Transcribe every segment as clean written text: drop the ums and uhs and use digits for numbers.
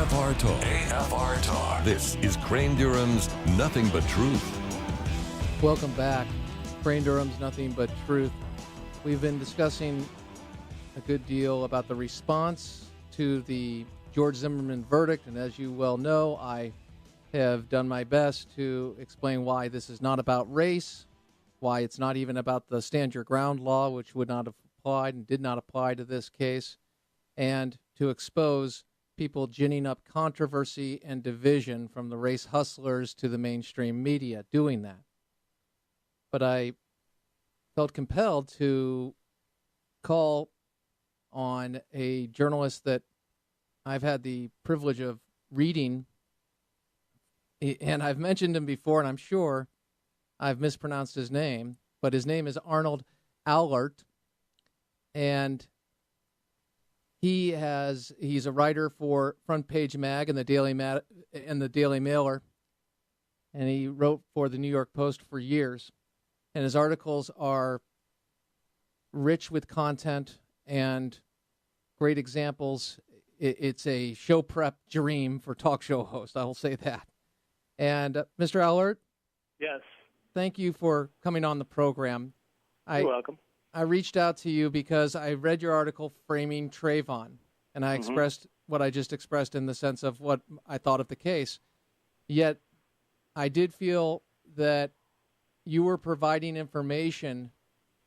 AFR Talk. AFR Talk. This is Crane Durham's Nothing But Truth. Welcome back. Crane Durham's Nothing But Truth. We've been discussing a good deal about the response to the George Zimmerman verdict, and as you well know, I have done my best to explain why this is not about race, why it's not even about the stand your ground law, which would not have applied and did not apply to this case, and to expose people ginning up controversy and division from the race hustlers to the mainstream media doing that. But I felt compelled to call on a journalist that I've had the privilege of reading, and I've mentioned him before, and I'm sure I've mispronounced his name, but his name is Arnold Ahlert, and he's a writer for Front Page Mag and the Daily Mailer, and he wrote for the New York Post for years. And his articles are rich with content and great examples. It's a show prep dream for talk show hosts, I will say that. And Mr. Ahlert? Yes. Thank you for coming on the program. You're welcome. I reached out to you because I read your article, Framing Trayvon, and I expressed what I just expressed in the sense of what I thought of the case. Yet I did feel that you were providing information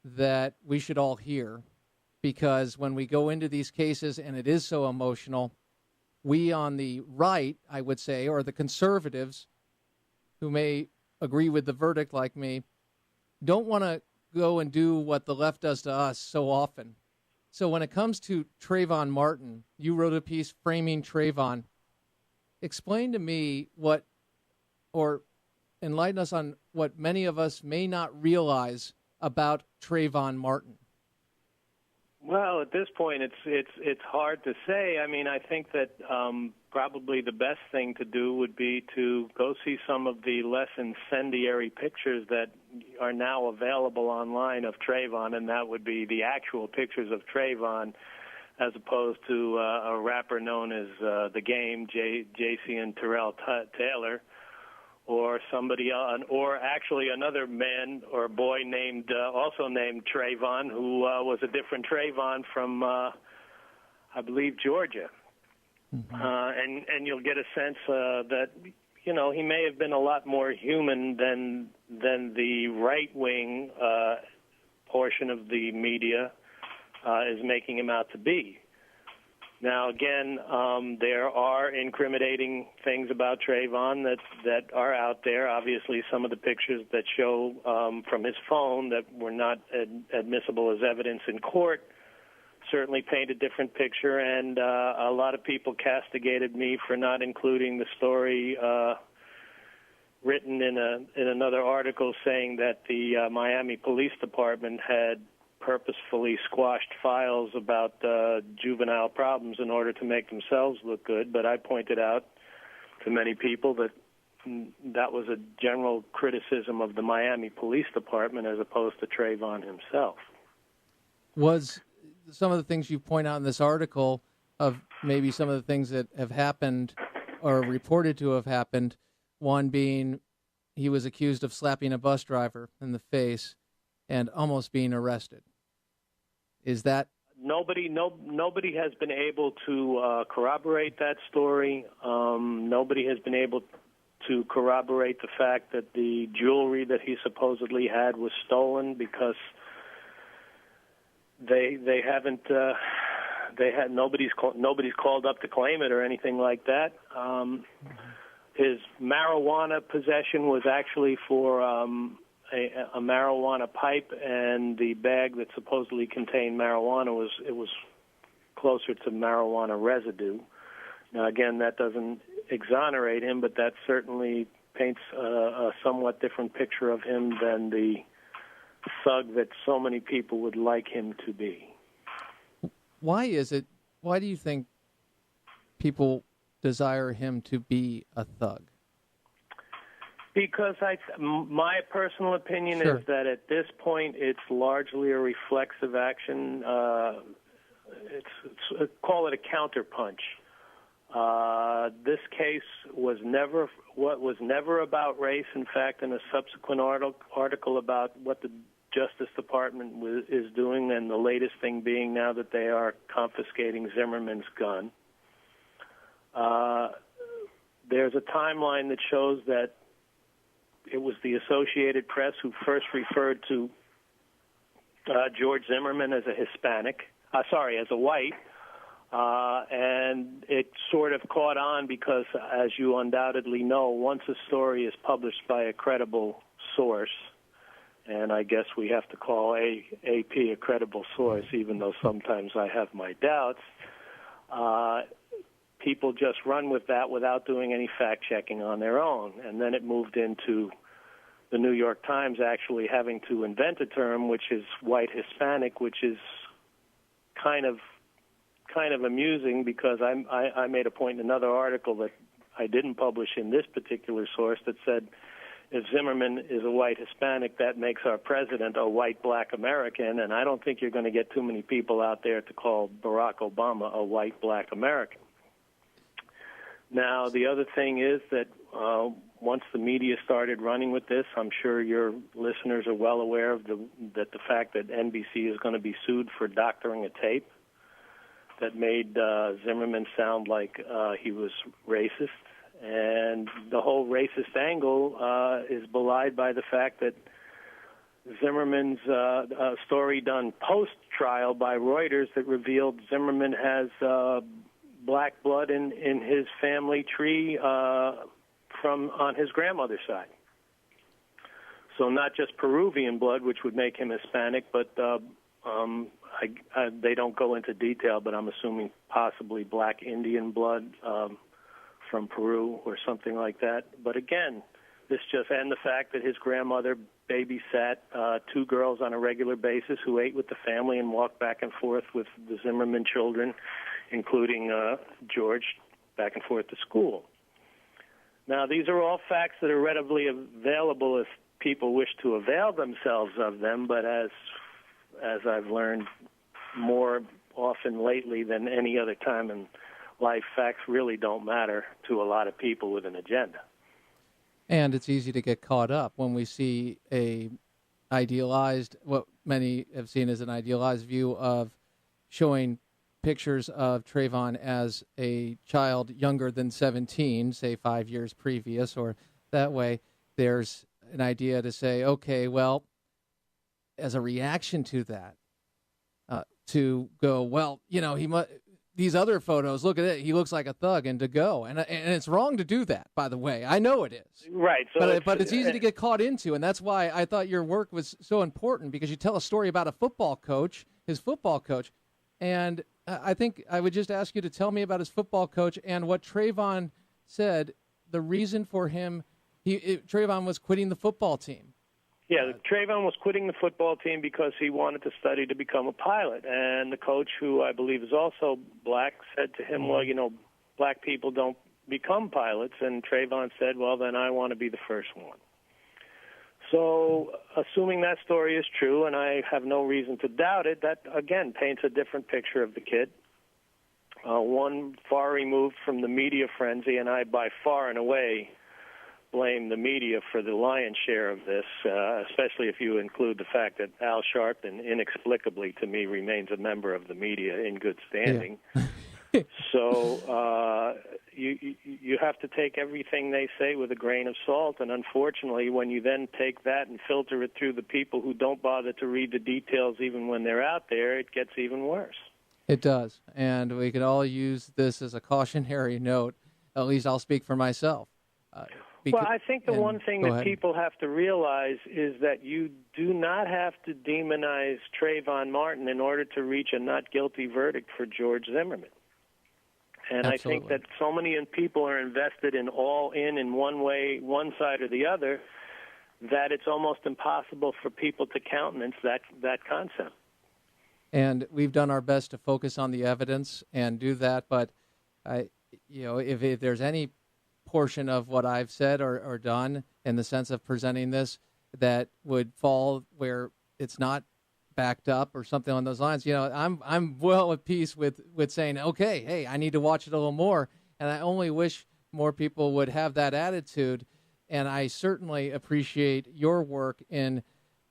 that we should all hear, because when we go into these cases and it is so emotional, we on the right, I would say, or the conservatives who may agree with the verdict like me, don't want to go and do what the left does to us so often. So when it comes to Trayvon Martin, you wrote a piece, Framing Trayvon. Explain to me or enlighten us on what many of us may not realize about Trayvon Martin. Well, at this point, it's hard to say. I mean, I think that probably the best thing to do would be to go see some of the less incendiary pictures that are now available online of Trayvon, and that would be the actual pictures of Trayvon, as opposed to a rapper known as The Game, JC and Terrell Taylor, or somebody on, or actually another man or boy also named Trayvon, who was a different Trayvon from, I believe, Georgia. Mm-hmm. And you'll get a sense that, you know, he may have been a lot more human than the right-wing portion of the media is making him out to be. Now, again, there are incriminating things about Trayvon that are out there. Obviously, some of the pictures that show from his phone that were not admissible as evidence in court certainly paint a different picture, and a lot of people castigated me for not including the story written in another article saying that the Miami Police Department had purposefully squashed files about juvenile problems in order to make themselves look good. But I pointed out to many people that that was a general criticism of the Miami Police Department as opposed to Trayvon himself. Was some of the things you point out in this article of maybe some of the things that have happened or reported to have happened, one being he was accused of slapping a bus driver in the face and almost being arrested. Is that nobody has been able to corroborate that story. Nobody has been able to corroborate the fact that the jewelry that he supposedly had was stolen, because they haven't nobody's called up to claim it or anything like that. His marijuana possession was actually for a marijuana pipe, and the bag that supposedly contained marijuana was closer to marijuana residue. Now, again, that doesn't exonerate him, but that certainly paints a somewhat different picture of him than the thug that so many people would like him to be. Why do you think people desire him to be a thug? Because my personal opinion Sure. is that at this point it's largely a reflexive action. Call it a counterpunch. This case was never about race. In fact, in a subsequent article about what the Justice Department is doing, and the latest thing being now that they are confiscating Zimmerman's gun, there's a timeline that shows that it was the Associated Press who first referred to George Zimmerman as as a white, and it sort of caught on because, as you undoubtedly know, once a story is published by a credible source, and I guess we have to call AP a credible source, even though sometimes I have my doubts, people just run with that without doing any fact-checking on their own. And then it moved into the New York Times actually having to invent a term, which is white Hispanic, which is kind of amusing because I made a point in another article that I didn't publish in this particular source that said, if Zimmerman is a white Hispanic, that makes our president a white black American, and I don't think you're going to get too many people out there to call Barack Obama a white black American. Now, the other thing is that once the media started running with this, I'm sure your listeners are well aware of the fact that NBC is going to be sued for doctoring a tape that made Zimmerman sound like he was racist. And the whole racist angle is belied by the fact that Zimmerman's story done post-trial by Reuters that revealed Zimmerman has black blood in his family tree from on his grandmother's side. So not just Peruvian blood, which would make him Hispanic, but they don't go into detail, but I'm assuming possibly black Indian blood from Peru or something like that. But again, and the fact that his grandmother babysat two girls on a regular basis who ate with the family and walked back and forth with the Zimmerman children, including George, back and forth to school. Now, these are all facts that are readily available if people wish to avail themselves of them, but as I've learned more often lately than any other time in life, facts really don't matter to a lot of people with an agenda. And it's easy to get caught up when we see what many have seen as an idealized view of showing pictures of Trayvon as a child younger than 17, say 5 years previous, or that way there's an idea to say, okay, well, as a reaction to that, to go, well, these other photos, look at it, he looks like a thug, and to go. And it's wrong to do that, by the way. I know it is. Right. So but it's easy to get caught into, and that's why I thought your work was so important, because you tell a story about a football coach, his football coach, and I think I would just ask you to tell me about his football coach and what Trayvon said, the reason for him, Trayvon was quitting the football team. Yeah, Trayvon was quitting the football team because he wanted to study to become a pilot. And the coach, who I believe is also black, said to him, well, black people don't become pilots. And Trayvon said, well, then I want to be the first one. So assuming that story is true, and I have no reason to doubt it, that, again, paints a different picture of the kid. One far removed from the media frenzy, and I by far and away blame the media for the lion's share of this, especially if you include the fact that Al Sharpton inexplicably, to me, remains a member of the media in good standing. Yeah. So you have to take everything they say with a grain of salt, and unfortunately, when you then take that and filter it through the people who don't bother to read the details even when they're out there, it gets even worse. It does, and we can all use this as a cautionary note. At least I'll speak for myself. Well, I think the one thing that people have to realize is that you do not have to demonize Trayvon Martin in order to reach a not guilty verdict for George Zimmerman. And absolutely. I think that so many people are invested in one way, one side or the other, that it's almost impossible for people to countenance that concept. And we've done our best to focus on the evidence and do that, but if there's any portion of what I've said or done in the sense of presenting this that would fall where it's not backed up or something on those lines, I'm well at peace with saying, okay, hey, I need to watch it a little more. And I only wish more people would have that attitude. And I certainly appreciate your work in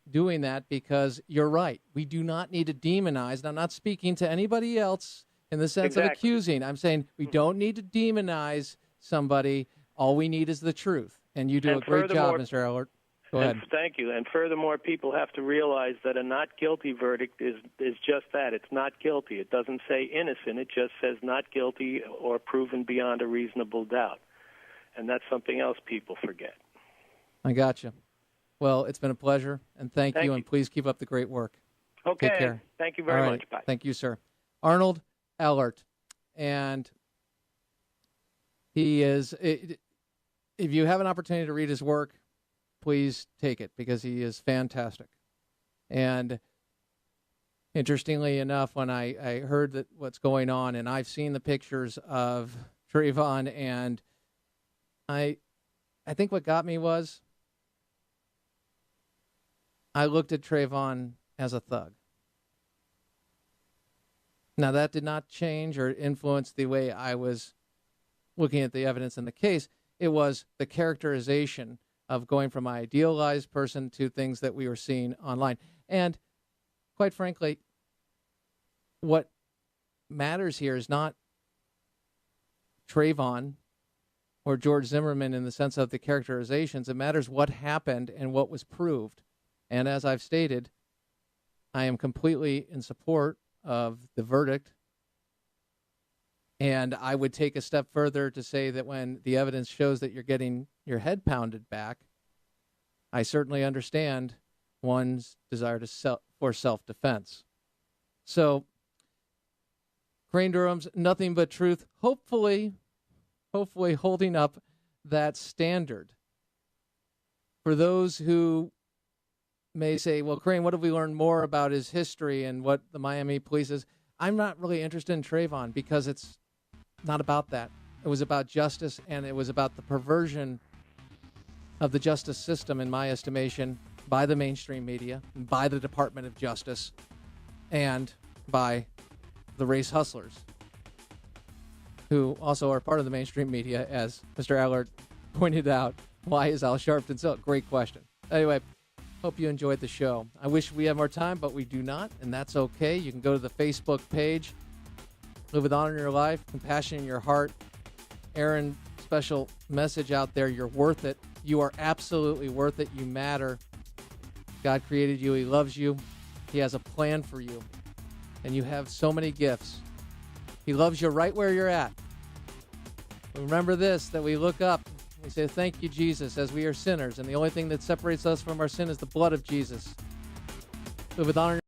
doing that, because you're right. We do not need to demonize. And I'm not speaking to anybody else in the sense of accusing. I'm saying we don't need to demonize somebody. All we need is the truth. And you do a great job, Mr. Ahlert. Go ahead. Thank you. And furthermore, people have to realize that a not guilty verdict is just that. It's not guilty. It doesn't say innocent. It just says not guilty or proven beyond a reasonable doubt. And that's something else people forget. I got you. Well, it's been a pleasure, and thank you, and please keep up the great work. Okay. Take care. Thank you very much. Bye. Thank you, sir. Arnold Ahlert. And he is, if you have an opportunity to read his work, please take it, because he is fantastic. And interestingly enough, when I heard that what's going on, and I've seen the pictures of Trayvon, and I think what got me was I looked at Trayvon as a thug. Now, that did not change or influence the way I was looking at the evidence in the case. It was the characterization of going from my idealized person to things that we were seeing online. And quite frankly, what matters here is not Trayvon or George Zimmerman in the sense of the characterizations. It matters what happened and what was proved. And as I've stated, I am completely in support of the verdict. And I would take a step further to say that when the evidence shows that you're getting your head pounded back, I certainly understand one's desire for self-defense. So, Crane Durham's Nothing But Truth, hopefully holding up that standard. For those who may say, well, Crane, what have we learned more about his history and what the Miami police is? I'm not really interested in Trayvon, because it's not about that. It was about justice, and it was about the perversion of the justice system, in my estimation, by the mainstream media, by the Department of Justice, and by the race hustlers, who also are part of the mainstream media, as Mr. Ahlert pointed out. Why is Al Sharpton so? Great question. Anyway, hope you enjoyed the show. I wish we had more time, but we do not, and that's okay. You can go to the Facebook page, Live with Honor in Your Life, Compassion in Your Heart. Aaron, special message out there. You're worth it. You are absolutely worth it. You matter. God created you. He loves you. He has a plan for you. And you have so many gifts. He loves you right where you're at. Remember this, that we look up. We say, thank you, Jesus, as we are sinners. And the only thing that separates us from our sin is the blood of Jesus. Live with honor.